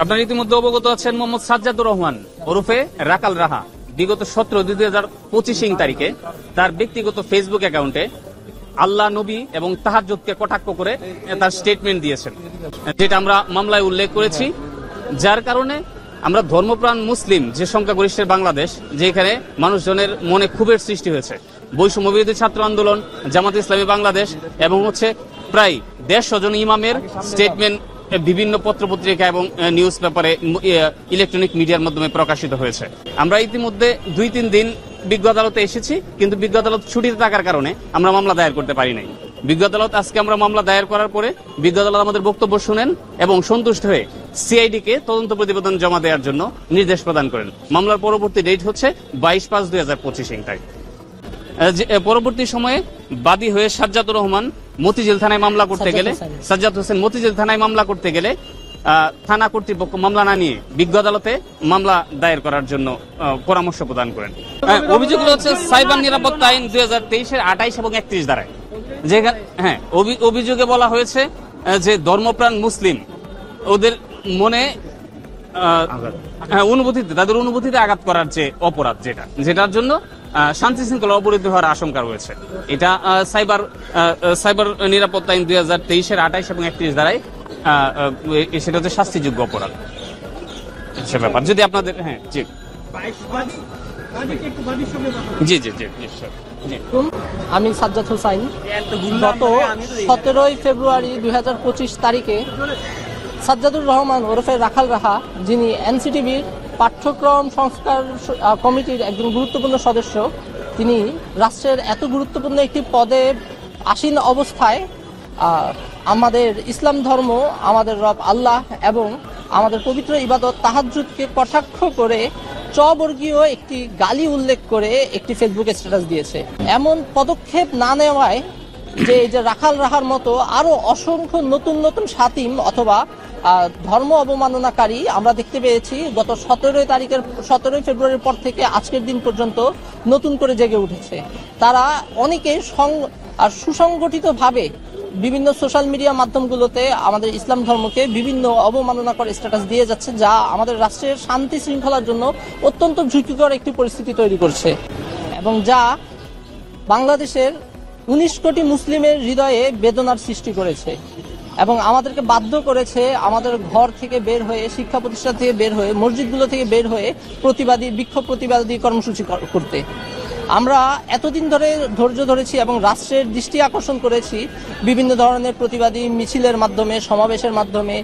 আপনারা ইতিমধ্যে অবগত আছেন মোহাম্মদ সাজ্জাদুর রহমান ওরফে রাকাল রাহা বিগত 17/2/2025 তারিখে তার ব্যক্তিগত ফেসবুক অ্যাকাউন্টে আল্লাহ নবী এবং তাহাজ্জুদকে কটাক্ষ করে তার স্টেটমেন্ট দিয়েছেন, যেটা আমরা মামলায় উল্লেখ করেছি। যার কারণে আমরা ধর্মপ্রাণ মুসলিম যে সংখ্যাগরিষ্ঠের বাংলাদেশ, যেখানে মানুষজনের মনে ক্ষোভের সৃষ্টি হয়েছে, বৈষম্য বিরোধী ছাত্র আন্দোলন, জামাত ইসলামী বাংলাদেশ এবং প্রায় 150 জন ইমামের স্টেটমেন্ট বিভিন্ন পত্রপত্রিকা এবং নিউজ পেপারে, ইলেকট্রনিক মিডিয়ার মাধ্যমে প্রকাশিত হয়েছে। আমরা ইতিমধ্যে 2-3 দিন বিজ্ঞ আদালতে এসেছি, কিন্তু বিজ্ঞ আদালত ছুটিতে থাকার কারণে আমরা মামলা দায়ের করতে পারি নাই। বিজ্ঞ আদালত আজকে আমরা মামলা দায়ের করার পরে বিজ্ঞ আদালত আমাদের বক্তব্য শুনেন এবং সন্তুষ্ট হয়ে সিআইডি কে তদন্ত প্রতিবেদন জমা দেওয়ার জন্য নির্দেশ প্রদান করেন। মামলার পরবর্তী ডেট হচ্ছে 22/5/2025 তারিখ। পরবর্তী সময়ে বাদী হয়ে সাজ্জাদুর রহমান মতিঝিল থানায় মামলা করতে গেলে, সাজ্জাদ হোসেন মতিঝিল থানায় মামলা করতে গেলে থানা কর্তৃপক্ষ মামলা না নিয়ে বিজ্ঞ আদালতে মামলা দায়ের করার জন্য পরামর্শ প্রদান করেন। অভিযোগগুলো হচ্ছে সাইবার নিরাপত্তা আইন 2023-এর 28 এবং 31 ধারায়, যেখানে অভিযোগে বলা হয়েছে যে ধর্মপ্রাণ মুসলিম ওদের মনে তাদের অনুভূতিতে আঘাত করার যে অপরাধ, যেটার জন্য শান্তি শৃঙ্খলা অবরুদ্ধ হওয়ার আশঙ্কা রয়েছে। এটা সাইবার নিরাপত্তা আইন 2023-এর 28 এবং 31 ধারায় সেটা হচ্ছে শাস্তিযোগ্য অপরাধ। সে ব্যাপার যদি আপনাদের জি জি জি জি নিশ্চয়। আমি সাজ্জাদ হোসাইন গত 17 ফেব্রুয়ারি 2025 তারিখে সাজ্জাদুর রহমান ওরফে রাখাল রাহা, যিনি এনসিটিভির পাঠ্যক্রম সংস্কার কমিটির একজন গুরুত্বপূর্ণ সদস্য, তিনি রাষ্ট্রের এত গুরুত্বপূর্ণ একটি পদে আসীন অবস্থায় আমাদের ইসলাম ধর্ম, আমাদের রব আল্লাহ এবং আমাদের পবিত্র ইবাদত তাহাজ্জুদকে কটাক্ষ করে চবর্গীয় একটি গালি উল্লেখ করে একটি ফেসবুকে স্ট্যাটাস দিয়েছে। এমন পদক্ষেপ না নেওয়ায় যে রাখাল রাহার মতো আরো অসংখ্য নতুন নতুন শাতিম অথবা ধর্ম অবমাননাকারী আমরা দেখতে পেয়েছি গত 17 ফেব্রুয়ারির পর থেকে আজকের দিন পর্যন্ত নতুন করে জেগে উঠেছে। তারা অনেকে সুসংগঠিতভাবে বিভিন্ন সোশ্যাল মিডিয়া মাধ্যমগুলোতে আমাদের ইসলাম ধর্মকে বিভিন্ন অবমাননাকর স্ট্যাটাস দিয়ে যাচ্ছে, যা আমাদের রাষ্ট্রের শান্তি শৃঙ্খলার জন্য অত্যন্ত ঝুঁকিকর একটি পরিস্থিতি তৈরি করছে এবং যা বাংলাদেশের 19 কোটি মুসলিমের হৃদয়ে বেদনার সৃষ্টি করেছে এবং আমাদেরকে বাধ্য করেছে আমাদের ঘর থেকে বের হয়ে, শিক্ষা প্রতিষ্ঠান থেকে বের হয়ে, মসজিদগুলো থেকে বের হয়ে বিক্ষোভ প্রতিবাদী কর্মসূচি করতে। আমরা এতদিন ধরে ধৈর্য ধরেছি এবং রাষ্ট্রের দৃষ্টি আকর্ষণ করেছি বিভিন্ন ধরনের প্রতিবাদী মিছিলের মাধ্যমে, সমাবেশের মাধ্যমে,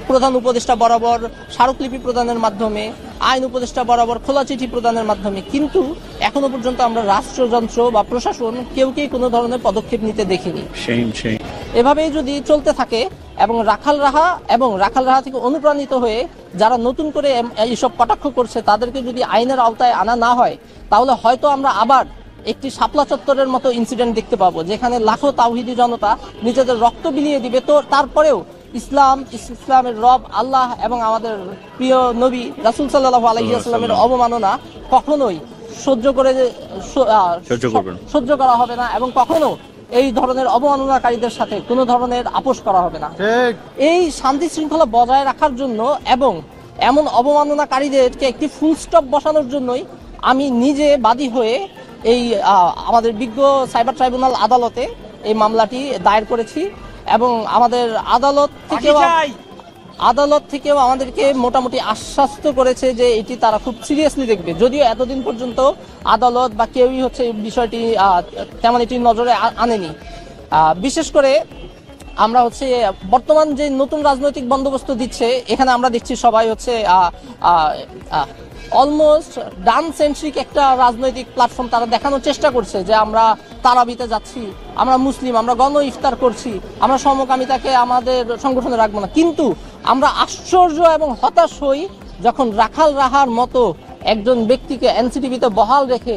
প্রধান উপদেষ্টা বরাবর স্মারকলিপি প্রদানের মাধ্যমে, আইন উপদেষ্টা বরাবর খোলা চিঠি প্রদানের মাধ্যমে, কিন্তু এখনো পর্যন্ত আমরা রাষ্ট্রযন্ত্র বা প্রশাসন কেউকেই কোনো ধরনের পদক্ষেপ নিতে দেখিনি। এভাবেই যদি চলতে থাকে এবং রাখাল রাহা থেকে অনুপ্রাণিত হয়ে যারা নতুন করে এইসব কটাক্ষ করছে তাদেরকে যদি আইনের আওতায় আনা না হয়, তাহলে হয়তো আমরা আবার একটি শাপলা চত্বরের মতো ইনসিডেন্ট দেখতে পাবো, যেখানে লাখো তাওহিদি জনতা নিজেদের রক্ত বিলিয়ে দিবে। তো তারপরেও ইসলামের রব আল্লাহ এবং আমাদের প্রিয় নবী রাসূল সাল্লাল্লাহু আলাইহি ওয়াসাল্লামের অবমাননা কখনোই সহ্য করা হবে না এবং কখনো এই ধরনের অবমাননাকারীদের সাথে কোনো ধরনের আপোষ করা হবে না। এই শান্তি শৃঙ্খলা বজায় রাখার জন্য এবং এমন অবমাননাকারীদেরকে একটি ফুল স্টপ বসানোর জন্যই আমি নিজে বাদী হয়ে এই আমাদের বিজ্ঞ সাইবার ট্রাইব্যুনাল আদালতে এই মামলাটি দায়ের করেছি এবং আমাদের আদালত থেকেও আমাদেরকে মোটামুটি আশ্বস্ত করেছে যে এটি তারা খুব সিরিয়াসলি দেখবে। যদিও এতদিন পর্যন্ত আদালত বা কেউই এই বিষয়টি তেমন এটি নজরে আনেনি। বিশেষ করে আমরা বর্তমান যে নতুন রাজনৈতিক বন্দোবস্ত দিচ্ছে, এখানে আমরা দেখছি সবাই অলমোস্ট ডান সেন্ট্রিক একটা রাজনৈতিক প্ল্যাটফর্ম তারা দেখানোর চেষ্টা করছে যে আমরা তারাবিতে যাচ্ছি, আমরা মুসলিম, আমরা গণ ইফতার করছি, আমরা সমকামিতাকে আমাদের সংগঠনে রাখবো না। কিন্তু আমরা আশ্চর্য এবং হতাশ হই যখন রাখাল রাহার মতো একজন ব্যক্তিকে এনসিটিভিতে বহাল রেখে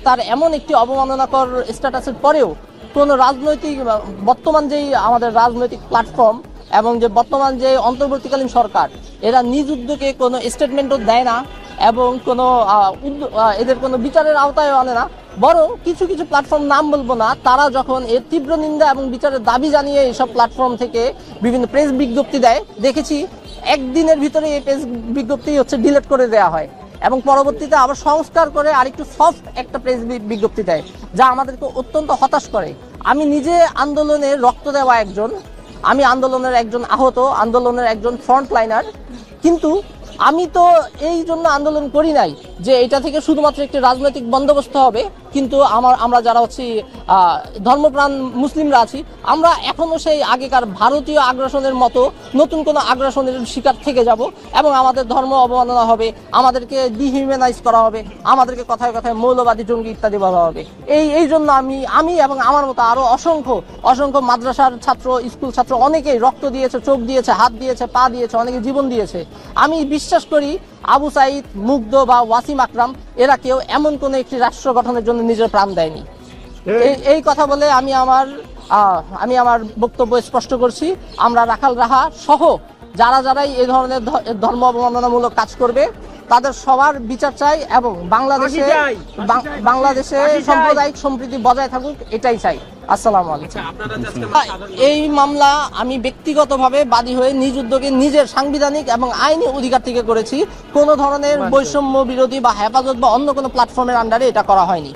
তার এমন একটি অবমাননাকর স্ট্যাটাসের পরেও কোনো রাজনৈতিক বর্তমান যেই আমাদের রাজনৈতিক প্ল্যাটফর্ম এবং যে বর্তমান যে অন্তর্বর্তীকালীন সরকার, এরা নিজ উদ্যোগে কোনো স্টেটমেন্টও দেয় না এবং এদের কোনো বিচারের আওতায় আনে না। বরং কিছু কিছু প্ল্যাটফর্ম, নাম বলবো না, তারা যখন এর তীব্র নিন্দা এবং বিচারের দাবি জানিয়ে এইসব প্ল্যাটফর্ম থেকে বিভিন্ন প্রেস বিজ্ঞপ্তি দেয়, দেখেছি একদিনের ভিতরে এই পেজ বিজ্ঞপ্তি হচ্ছে ডিলিট করে দেওয়া হয় এবং পরবর্তীতে আবার সংস্কার করে আরেকটু সফট একটা পেজ বিজ্ঞপ্তি দেয়, যা আমাদেরকে অত্যন্ত হতাশ করে। আমি নিজে আন্দোলনে রক্ত দেওয়া একজন, আমি আন্দোলনের একজন আহত, আন্দোলনের একজন ফ্রন্টলাইনার, কিন্তু আমি তো এই জন্য আন্দোলন করি নাই যে এটা থেকে শুধুমাত্র একটি রাজনৈতিক বন্দোবস্ত হবে, কিন্তু আমরা যারা হচ্ছে ধর্মপ্রাণ মুসলিমরা আছি, আমরা এখনো সেই আগেকার ভারতীয় আগ্রাসনের মতো নতুন কোনো আগ্রাসনের শিকার থেকে যাব এবং আমাদের ধর্ম অবমাননা হবে, আমাদেরকে ডিহিউম্যানাইজ করা হবে, আমাদেরকে কথায় কথায় মৌলবাদী জঙ্গি ইত্যাদি বলা হবে। এই জন্য আমি এবং আমার মতো আরো অসংখ্য মাদ্রাসার ছাত্র, স্কুল ছাত্র অনেকেই রক্ত দিয়েছে, চোখ দিয়েছে, হাত দিয়েছে, পা দিয়েছে, অনেকে জীবন দিয়েছে। আমি বিশ্বাস করি আবু সাইদ, মুগ্ধ বা ওয়াসিম আকরাম এরা কেউ এমন কোন একটি রাষ্ট্র গঠনের জন্য নিজের প্রাণ দেয়নি। এই কথা বলে আমি আমার বক্তব্য স্পষ্ট করছি। আমরা রাখাল রাহা সহ যারাই এই ধরনের ধর্ম অবমাননামূলক কাজ করবে তাদের সবার বিচার চাই এবং বাংলাদেশে সাম্প্রদায়িক সম্প্রীতি বজায় থাকুক, এটাই চাই। আসসালামু আলাইকুম। এই মামলা আমি ব্যক্তিগতভাবে বাদী হয়ে নিজ উদ্যোগে নিজের সাংবিধানিক এবং আইনি অধিকার থেকে করেছি। কোনো ধরনের বৈষম্য বিরোধী বা হেফাজত বা অন্য কোনো প্ল্যাটফর্মের আন্ডারে এটা করা হয়নি।